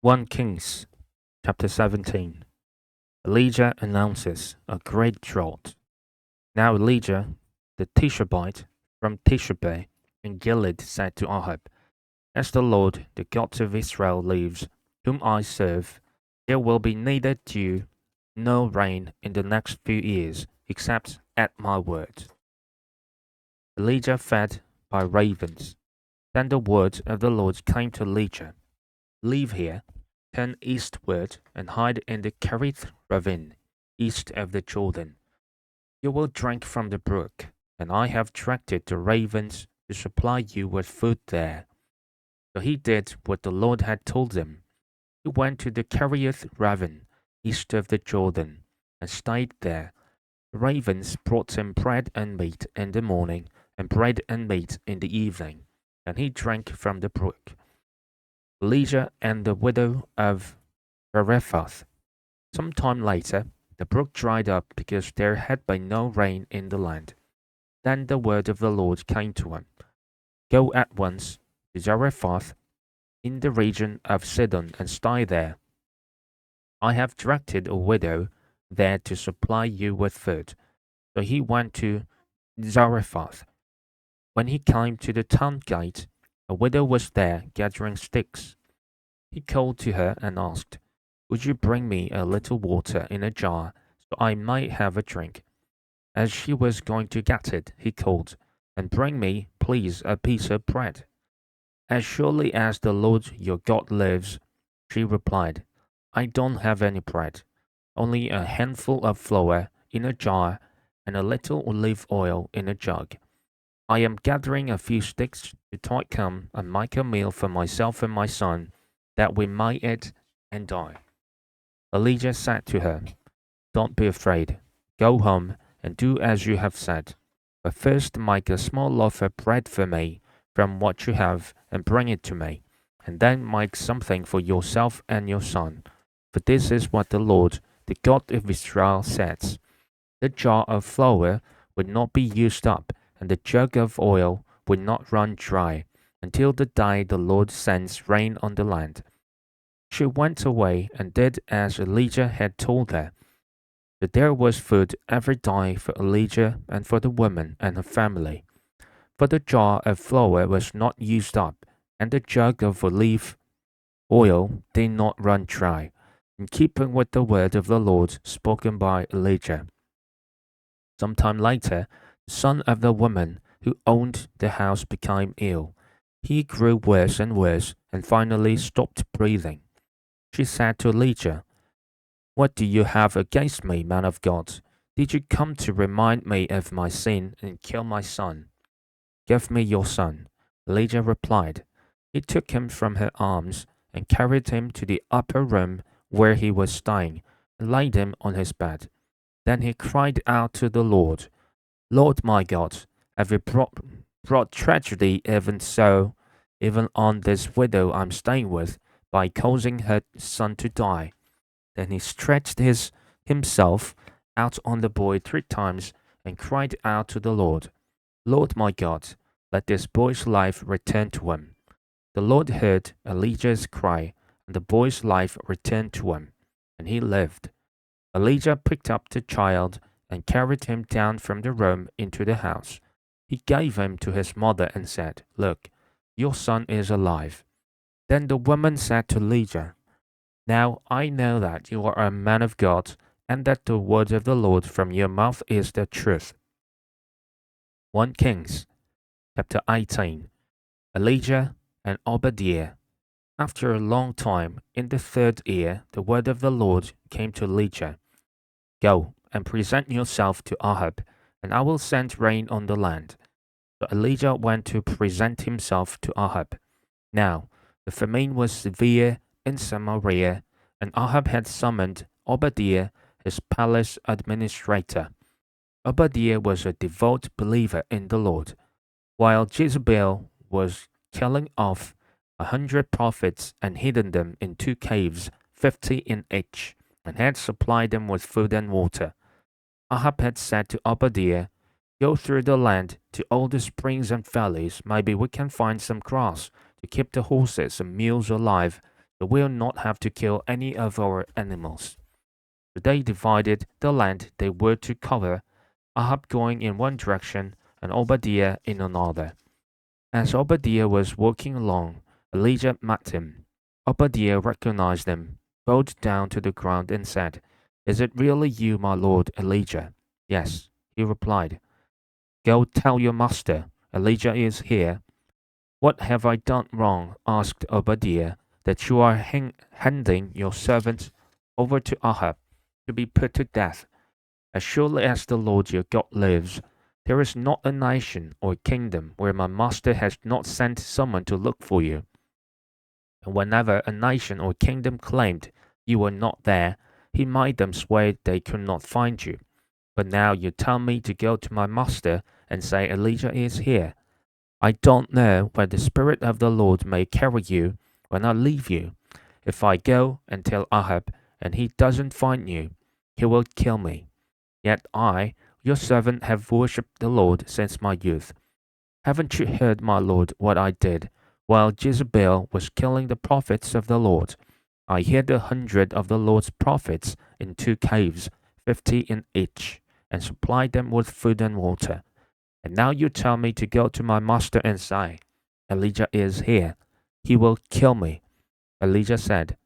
1 Kings chapter 17. Elijah announces a great drought. Now Elijah, the Tishbite from Tishbe in Gilead, said to Ahab, As the Lord, the God of Israel, lives, whom I serve, there will be neither dew nor rain in the next few years, except at my word. Elijah fed by ravens. Then the word of the Lord came to Elijah. Leave here, turn eastward, and hide in the Kerith ravine, east of the Jordan. You will drink from the brook, and I have directed the ravens to supply you with food there. So he did what the Lord had told him. He went to the Kerith ravine, east of the Jordan, and stayed there. The ravens brought him bread and meat in the morning, and bread and meat in the evening, and he drank from the brook. Elijah and the widow of Zarephath. Some time later, the brook dried up because there had been no rain in the land. Then the word of the Lord came to him. Go at once to Zarephath in the region of Sidon and stay there. I have directed a widow there to supply you with food. So he went to Zarephath. When he came to the town gate, a widow was there gathering sticks. He called to her and asked, Would you bring me a little water in a jar so I might have a drink? As she was going to get it, he called, And bring me, please, a piece of bread. As surely as the Lord your God lives, she replied, I don't have any bread, only a handful of flour in a jar and a little olive oil in a jug. I am gathering a few sticks to come and make a meal for myself and my son, that we may eat and die. Elijah said to her, Don't be afraid. Go home and do as you have said. But first make a small loaf of bread for me from what you have and bring it to me. And then make something for yourself and your son. For this is what the Lord, the God of Israel, says. The jar of flour would not be used up, and the jug of oil would not run dry, until the day the Lord sends rain on the land. She went away and did as Elijah had told her. But there was food every day for Elijah and for the woman and her family. For the jar of flour was not used up, and the jug of olive oil did not run dry, in keeping with the word of the Lord spoken by Elijah. Some time later, the son of the woman who owned the house became ill. He grew worse and finally stopped breathing. She said to Elijah, What do you have against me, man of God? Did you come to remind me of my sin and kill my son? Give me your son. Elijah replied. He took him from her arms and carried him to the upper room where he was staying and laid him on his bed. Then he cried out to the Lord, Lord my God, have you brought tragedy even on this widow I'm staying with, by causing her son to die? Then he stretched himself out on the boy 3 times and cried out to the Lord, Lord my God, let this boy's life return to him. The Lord heard Elijah's cry, and the boy's life returned to him, and he lived. Elijah picked up the child and carried him down from the room into the house. He gave him to his mother and said, Look, your son is alive. Then the woman said to Elijah, Now I know that you are a man of God, and that the word of the Lord from your mouth is the truth. 1 Kings chapter 18. Elijah and Obadiah. After a long time, in the 3rd year, the word of the Lord came to Elijah. Go and present yourself to Ahab, and I will send rain on the land. So Elijah went to present himself to Ahab. Now, the famine was severe in Samaria, and Ahab had summoned Obadiah, his palace administrator. Obadiah was a devout believer in the Lord. While Jezebel was killing off 100 prophets and hidden them in 2 caves, 50 in each, and had supplied them with food and water, Ahab had said to Obadiah, Go through the land to all the springs and valleys. Maybe we can find some grass to keep the horses and mules alive, We will not have to kill any of our animals. So they divided the land they were to cover, Ahab going in one direction and Obadiah in another. As Obadiah was walking along, Elijah met him. Obadiah recognized him, bowed down to the ground, and said, "Is it really you, my lord Elijah?" "Yes," he replied. "Go tell your master, Elijah is here." "What have I done wrong?" asked Obadiah, "that you are handing your servant over to Ahab to be put to death? As surely as the Lord your God lives, there is not a nation or kingdom where my master has not sent someone to look for you. And whenever a nation or kingdom claimed you were not there, he made them swear they could not find you. But now you tell me to go to my master and say Elijah is here. I don't know where the Spirit of the Lord may carry you when I leave you. If I go and tell Ahab and he doesn't find you, he will kill me. Yet I, your servant, have worshipped the Lord since my youth. Haven't you heard, my lord, what I did while Jezebel was killing the prophets of the Lord? I hid 100 of the Lord's prophets in 2 caves, 50 in each, and supplied them with food and water. And now you tell me to go to my master and say, Elijah is here. He will kill me." Elijah said,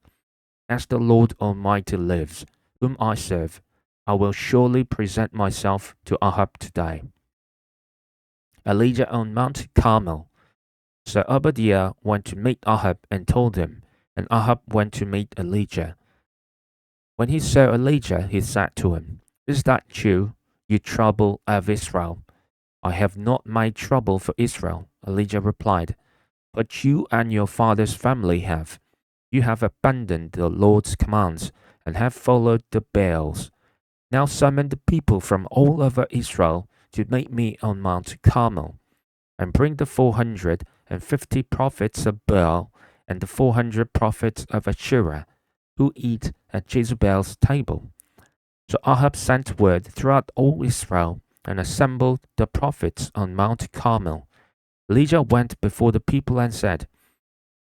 "As the Lord Almighty lives, whom I serve, I will surely present myself to Ahab today." Elijah on Mount Carmel. So Obadiah went to meet Ahab and told him, and Ahab went to meet Elijah. When he saw Elijah, he said to him, "Is that you, you trouble of Israel?" "I have not made trouble for Israel," Elijah replied, "but you and your father's family have. You have abandoned the Lord's commands and have followed the Baals. Now summon the people from all over Israel to meet me on Mount Carmel, and bring the 450 prophets of Baal and the 400 prophets of Asherah, who eat at Jezebel's table." So Ahab sent word throughout all Israel and assembled the prophets on Mount Carmel. Elijah went before the people and said,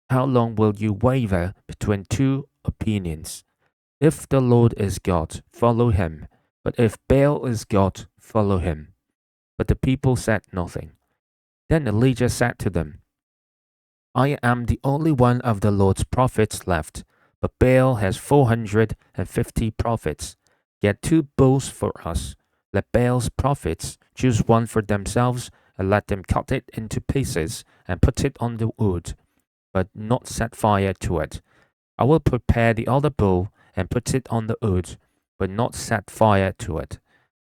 "How long will you waver between two opinions? If the Lord is God, follow him, but if Baal is God, follow him." But the people said nothing. Then Elijah said to them, "I am the only one of the Lord's prophets left, but Baal has 450 prophets. Get 2 bulls for us. Let Baal's prophets choose one for themselves, and let them cut it into pieces and put it on the wood, but not set fire to it. I will prepare the other bull and put it on the wood, but not set fire to it.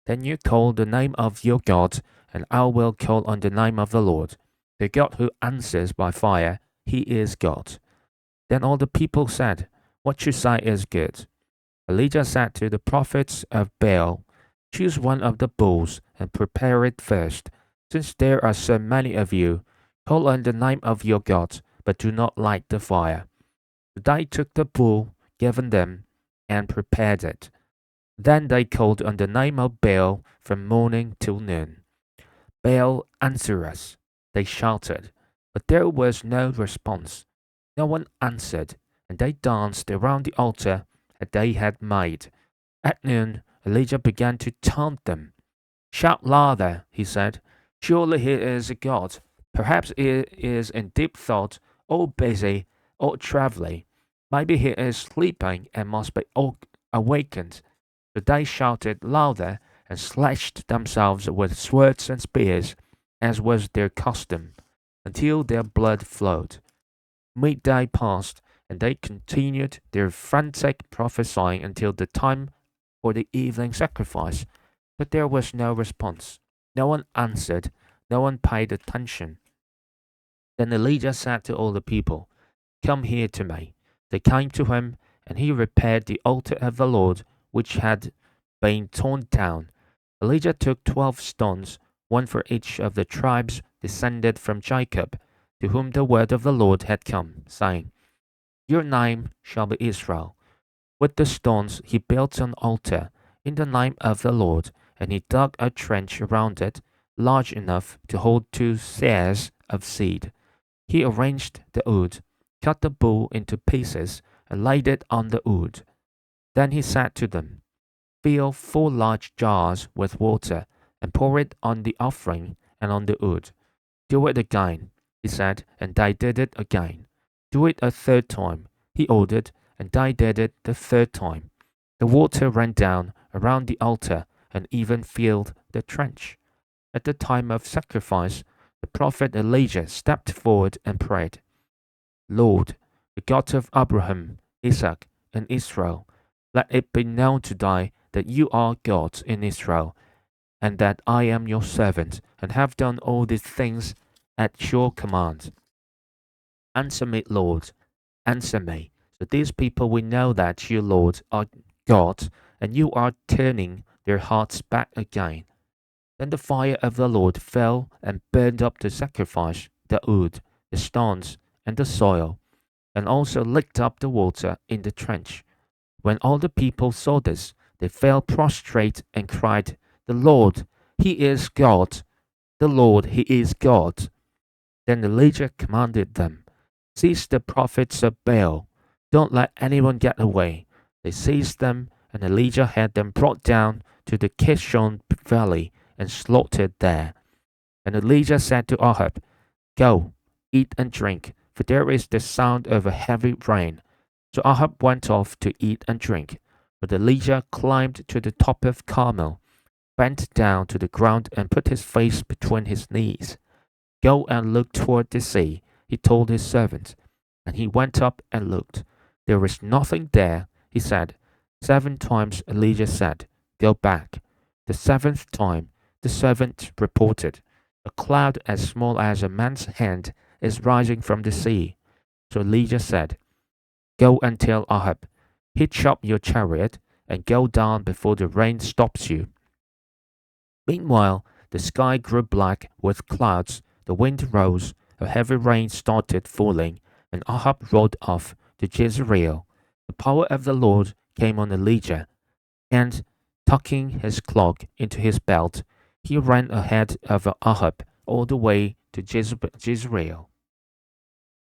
Then you call the name of your God, and I will call on the name of the Lord. The God who answers by fire, he is God." Then all the people said, "What you say is good." Elijah said to the prophets of Baal, "Choose one of the bulls and prepare it first. Since there are so many of you, call on the name of your God, but do not light the fire." They took the bull given them and prepared it. Then they called on the name of Baal from morning till noon. "Baal, answer us," they shouted, but there was no response. No one answered, and they danced around the altar that they had made. At noon, Elijah began to taunt them. "Shout louder," he said. "Surely he is a god. Perhaps he is in deep thought, or busy, or traveling. Maybe he is sleeping and must be awakened." So they shouted louder and slashed themselves with swords and spears, as was their custom, until their blood flowed. Midday passed, and they continued their frantic prophesying until the time for the evening sacrifice, but there was no response. No one answered, no one paid attention. Then Elijah said to all the people, "Come here to me." They came to him, and he repaired the altar of the Lord, which had been torn down. Elijah took 12 stones, one for each of the tribes descended from Jacob, to whom the word of the Lord had come, saying, "Your name shall be Israel." With the stones he built an altar in the name of the Lord, and he dug a trench around it, large enough to hold 2 seahs of seed. He arranged the wood, cut the bull into pieces, and laid it on the wood. Then he said to them, "Fill 4 large jars with water, and pour it on the offering and on the wood. Do it again," he said, and they did it again. "Do it a third time," he ordered, and they did it the third time. The water ran down around the altar and even filled the trench. At the time of sacrifice, the prophet Elijah stepped forward and prayed, "Lord, the God of Abraham, Isaac, and Israel, let it be known today that you are God in Israel, and that I am your servant, and have done all these things at your command. Answer me, Lord, answer me, so these people will know that you, Lord, are God, and you are turning their hearts back again." Then the fire of the Lord fell and burned up the sacrifice, the wood, the stones, and the soil, and also licked up the water in the trench. When all the people saw this, they fell prostrate and cried, "The Lord, He is God! The Lord, He is God!" Then Elijah commanded them, "Seize the prophets of Baal. Don't let anyone get away." They seized them, and Elijah had them brought down to the Kishon valley and slaughtered there. And Elijah said to Ahab, "Go, eat and drink, for there is the sound of a heavy rain." So Ahab went off to eat and drink. But Elijah climbed to the top of Carmel, bent down to the ground, and put his face between his knees. "Go and look toward the sea," he told his servant. And he went up and looked. "There is nothing there," he said. 7 times Elijah said, "Go back." The 7th time the servant reported, "A cloud as small as a man's hand is rising from the sea." So Elijah said, "Go and tell Ahab, hitch up your chariot and go down before the rain stops you." Meanwhile, the sky grew black with clouds, the wind rose, a heavy rain started falling, and Ahab rode off to Jezreel. The power of the Lord came on Elijah, and, tucking his cloak into his belt, he ran ahead of Ahab all the way to Jezreel.